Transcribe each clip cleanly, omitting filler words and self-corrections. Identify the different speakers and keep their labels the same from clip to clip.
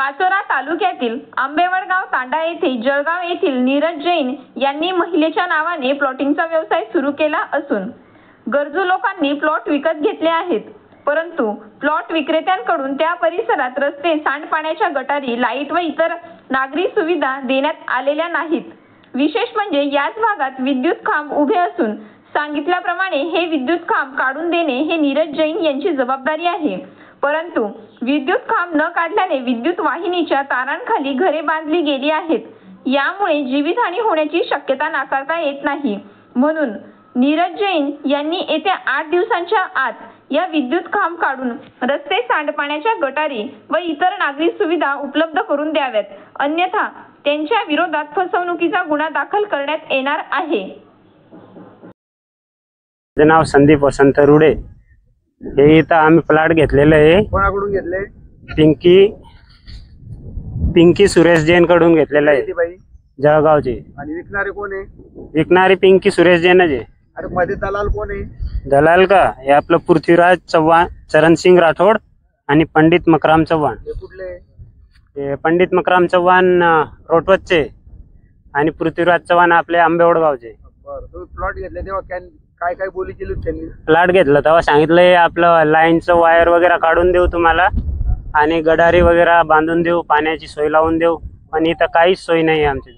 Speaker 1: पाचोरा तालुक्यातील आंबेवडगाव तांडा येथे जळगाव येथील नीरज जैन यांनी महिलेच्या नावाने प्लॉटिंगचा व्यवसाय सुरू केला असून गरजू लोकांनी प्लॉट विकत घेतले आहेत, परंतु प्लॉट विक्रेत्यांकडून त्या परिसरात रस्ते, सांडपाण्याच्या गटारी, लाईट व इतर नागरी सुविधा देण्यात आलेल्या नाहीत। विशेष म्हणजे याच भागात विद्युत खांब उभे असून सांगितल्याप्रमाणे हे विद्युत खांब काढून देणे हे नीरज जैन यांची जबाबदारी आहे, परंतु विद्युत खांब न काढल्याने विद्युत वाहिनीच्या तारांखाली घरे बांधली गेली आहेत। यामुळे जीवितहानी होण्याची शक्यता नाकारता येत नाही। म्हणून नीरज जैन यांनी येत्या 8 दिवसांच्या आत या विद्युत खांब काढून रस्ते, सांडपाण्याच्या गटारी व इतर नागरी सुविधा उपलब्ध करून द्याव्यात, अन्यथा त्यांच्या विरोधात फसवणुकीचा गुन्हा दाखल करण्यात येणार आहे।
Speaker 2: माझे नाव संदीप वसंत रुडे। हे इथं आम्ही प्लॉट घेतलेले आहे।
Speaker 3: कोणाकडून घेतले?
Speaker 2: पिंकी सुरेश जैन कडून घेतलेले आहे, जळगावचे।
Speaker 3: आणि विकणारे कोण आहे?
Speaker 2: विकणारी पिंकी सुरेश जैनच आहे।
Speaker 3: अरे मध्ये दलाल कोण आहे?
Speaker 2: दलाल का हे आपलं पृथ्वीराज चव्हाण, चरणसिंग राठोड आणि पंडित मकराम चव्हाण।
Speaker 3: हे कुठले?
Speaker 2: हे पंडित मकराम चव्हाण रोटवतचे आणि पृथ्वीराज चव्हाण आपले आंबेवडगावचे।
Speaker 3: बरं, तुम्ही प्लॉट घेतले तेव्हा काय काय बोली केली त्यांनी?
Speaker 2: प्लॉट घेतला तेव्हा सांगितलंय आपलं लाईनचं वायर वगैरे काढून देऊ तुम्हाला आणि गडारी वगैरे बांधून देऊ, पाण्याची सोय लावून देऊ, पण इथं काहीच सोय नाही आमची।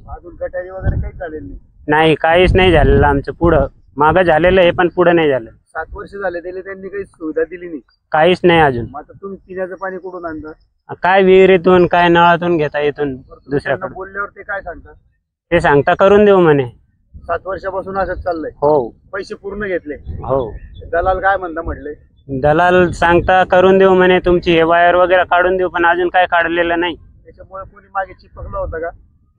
Speaker 3: अजून गटारी वगैरे काही चालेल
Speaker 2: नाही, काहीच नाही झालेलं आमचं। पुढं मागं झालेलं आहे पण पुढे नाही झालं।
Speaker 3: 7 वर्ष झाले त्याला, त्यांनी काही सुविधा दिली नाही,
Speaker 2: काहीच नाही अजून।
Speaker 3: आता तुम्ही पिण्याचं पाणी कुठून आणता?
Speaker 2: काय विहिरीतून, काय नळातून घेता येतून दुसऱ्याकडे।
Speaker 3: बोलल्यावर ते काय सांगतात?
Speaker 2: ते सांगता करून देऊ म्हणे।
Speaker 3: 7 वर्षापासून असंच चाललंय?
Speaker 2: हो।
Speaker 3: पैसे पूर्ण घेतले?
Speaker 2: हो।
Speaker 3: दलाल काय म्हणता म्हटले?
Speaker 2: दलाल सांगता करून देऊ म्हणे, तुमची हे वायर वगैरे काढून देऊ, पण अजून काय काढलेलं नाही।
Speaker 3: त्याच्यामुळे कोणी मागे चिपकलं होतं का?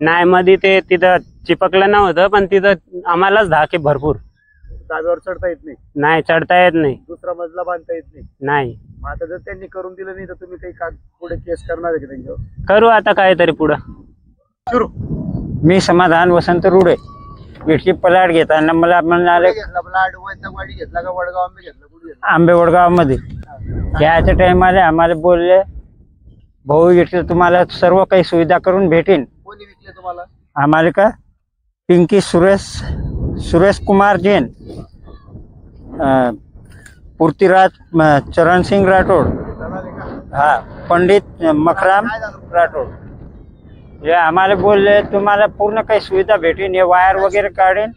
Speaker 2: नाही, मध्ये ते तिथं चिपकलं नव्हतं, पण तिथं आम्हालाच धाके भरपूर।
Speaker 3: धाब्यावर चढता येत नाही?
Speaker 2: नाही, चढता येत नाही।
Speaker 3: दुसरा मजला बांधता येत नाही?
Speaker 2: नाही।
Speaker 3: मग आता जर त्यांनी करून दिलं नाही तर तुम्ही काही पुढे केस करणार आहे का त्यांच्यावर?
Speaker 2: करू आता काहीतरी पुढं।
Speaker 3: सुरू।
Speaker 4: मी समाधान वसंत रुडे। विटकी प्लॉट घेताना मला म्हणाले
Speaker 3: वाडी घेतला का वडगाव आंबे घेतला? कुठे घेतला?
Speaker 4: आंबेवडगाव मध्ये। याच्या टाइमाला आम्हाला बोलले, भाऊ इथे तुम्हाला सर्व काही सुविधा करून भेटेन।
Speaker 3: कोणी विकले तुम्हाला?
Speaker 4: आम्हाला का पिंकी सुरेश कुमार जैन, पृथ्वीराज चरणसिंग राठोड, हा पंडित मकराम राठोड, हे आम्हाला बोलले तुम्हाला पूर्ण काही सुविधा भेटेन, हे वायर वगैरे काढेन,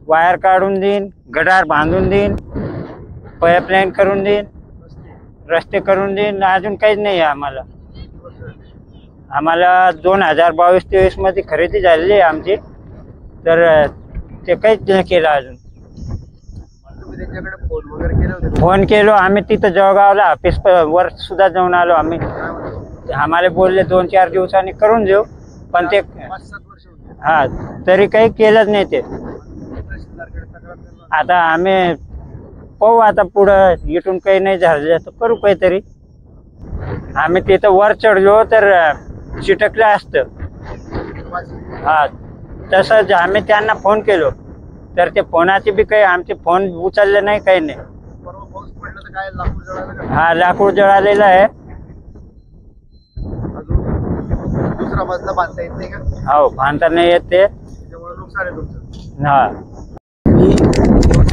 Speaker 4: वायर काढून देईन, गडार बांधून देईन, पाईपलाईन करून देईन, रस्ते करून देईन, अजून काहीच नाही आहे आम्हाला। आम्हाला 2022-23 मध्ये खरेदी झालेली आहे आमची, तर ते काहीच नाही केलं अजून।
Speaker 3: तुम्ही त्यांच्याकडे फोन वगैरे केले होते?
Speaker 4: फोन केलो आम्ही, तिथं जळगावला ऑफिस वर सुद्धा जाऊन आलो आम्ही। आम्हाला बोलले 2-4 दिवसांनी करून देऊ, पण ते
Speaker 3: 5-7 वर्ष होते।
Speaker 4: हा, तरी काही केलंच नाही ते। आता आम्ही पाहू, आता पुढं इथून काही नाही झालं तर करू काहीतरी। आम्ही तिथं वर चढलो तर चिटकलं असतं, हा तसंच आम्ही त्यांना फोन केलो तर ते फोनाचे बी काही आमचे फोन उचलले नाही, काही नाही।
Speaker 3: परवा पाऊस पडला तर काय लाकूड जळालं का?
Speaker 4: हा, लाकूड जळालेलं आहे।
Speaker 3: अजून दुसरा मजला बांधता येत नाही का?
Speaker 4: हो, बांधता नाही येत ते,
Speaker 3: त्याच्यामुळे नुकसान आहे तुमचं।
Speaker 4: हा।
Speaker 3: मी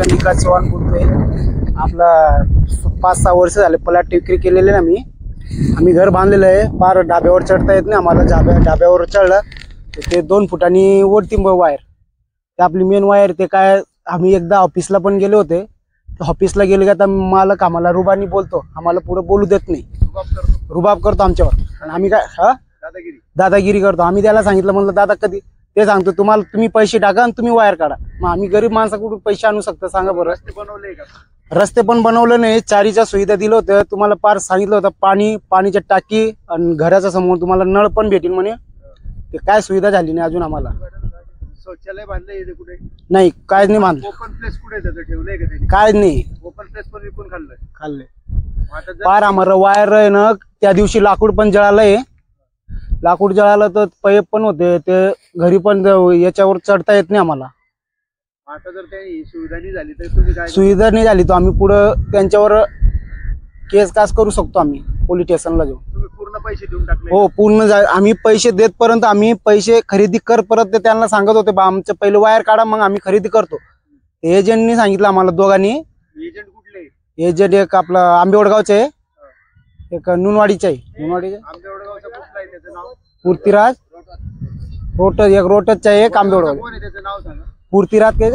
Speaker 3: निकाल चव्हाण बोलतोय। आपला 5-6 वर्ष झाले प्लॉट विक्री केलेले ना मी। आम्ही घर बांधलेलं आहे, फार डाब्यावर चढता येत नाही आम्हाला। डाब्यावर चढलं ते 2 फुटांनी वरती वायर, ते आपली मेन वायर, ते काय आम्ही एकदा ऑफिसला पण गेले होते। ऑफिसला गेले की आता मालक आम्हाला रुबानी बोलतो, आम्हाला पुढे बोलू देत नाही, रुबाब करतो आमच्यावर। आणि आम्ही काय दादागिरी करतो। आम्ही त्याला सांगितलं, म्हणलं दादा कधी, ते सांगतो तुम्ही पैसे टाका आणि तुम्ही वायर काढा। मग आम्ही गरीब माणसाकडून पैसे आणू शकतो सांगा बरं? रस्ते बनवले का?
Speaker 4: रस्ते पण बनवलं नाही, चारीच्या सुविधा दिलं होतं तुम्हाला, पार सांगितलं होतं पाणीच्या टाकी आणि घराच्या समोर तुम्हाला नळ पण भेटेल म्हणे। ते काय सुविधा झाली नाही अजून आम्हाला।
Speaker 3: शौचालय बांधलंय इथे कुठे?
Speaker 4: नाही, कायच नाही बांधलं।
Speaker 3: ओपन प्लेस कुठे त्याचं ठेवलंय का त्यांनी?
Speaker 4: कायच नाही।
Speaker 3: ओपन प्लेस पण विकून
Speaker 4: खाल्लंय।
Speaker 3: आता
Speaker 4: पार आम्हाला वायर आहे ना, त्या दिवशी लाकूड पण जळालंय। लाकूड जळालं तर पाईप पण होते, ते घरी पण याच्यावर चढता येत नाही आम्हाला।
Speaker 3: आता जर काही सुविधा नाही झाली तर तुम्ही काय?
Speaker 4: सुविधा नाही झाली तर आम्ही पुढे त्यांच्यावर केस कास करू शकतो, आम्ही पोलीस स्टेशनला जाऊ।
Speaker 3: तुम्ही पूर्ण पैसे देऊन टाकले हो पूर्ण आम्ही पैसे देतपर्यंत आम्ही पैसे खरेदी कर परत ते त्यांना सांगत होते बा आमचं पहिलं वायर काढा मग आम्ही खरेदी करतो. एजंटनी सांगितलं आम्हाला दोघांनी. एजंट कुठले? एजंट एक आपलं आंबेवडगावचे आहे, एक नुनवाडीचे आहे. नुनवाडीचे आंबेवडगावचं कुठलं आहे त्याचं नाव? पूर्तीराज रोट, एक रोटचा आहे, एक आंबेवडगाव. कोण आहे त्याचं नाव सांगा? पूर्तीराज काय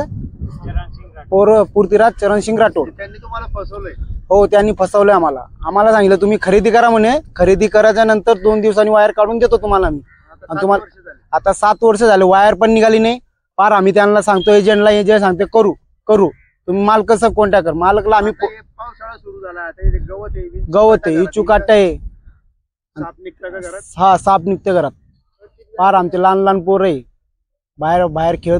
Speaker 3: पूर्तीराज चरणसिंग राठोड. त्यांनी तुम्हाला फसवलंय? हो त्यांनी फसवलंय आम्हाला. आम्हाला सांगितलं तुम्ही खरेदी करा म्हणे, खरेदी करायच्या नंतर 2 दिवसांनी वायर काढून देतो तुम्हाला आम्ही. आणि तुम्हाला आता 7 वर्ष झाले वायर पण निघाली नाही. पार आम्ही त्यांना सांगतो एजंटला, एजंट सांगते करू करू, तुम्ही माल कसं कॉन्टॅक्ट कर. मालकला आम्ही पावसाळा सुरू झाला, गवत आहे, इचू काटा आहे, हा साप निघते घरात. पार आमचे लहान लहान पोरं आहे बाहेर बाहेर खेळत